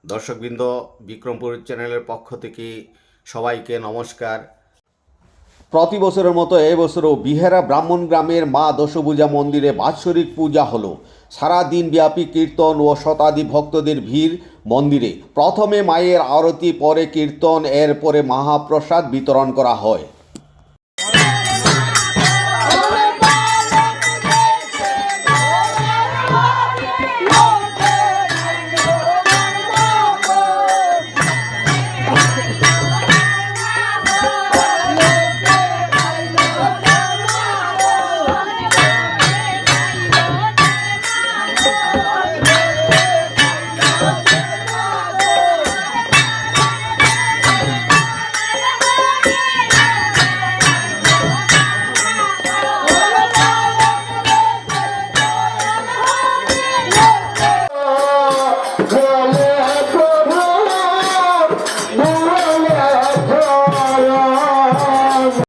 দর্শকবৃন্দ, বিক্রমপুর চ্যানেলের পক্ষ থেকে সবাইকে নমস্কার। প্রতি বছরের মতো এবছরও বিহেরা ব্রাহ্মণ গ্রামের মা দশভূজা মন্দিরে বাৎসরিক পূজা হলো। সারা দিনব্যাপী কীর্তন ও শতাধিক ভক্তদের ভিড় মন্দিরে। প্রথমে মায়ের আরতি, পরে কীর্তন, এরপরে মহাপ্রসাদ বিতরণ করা হয়।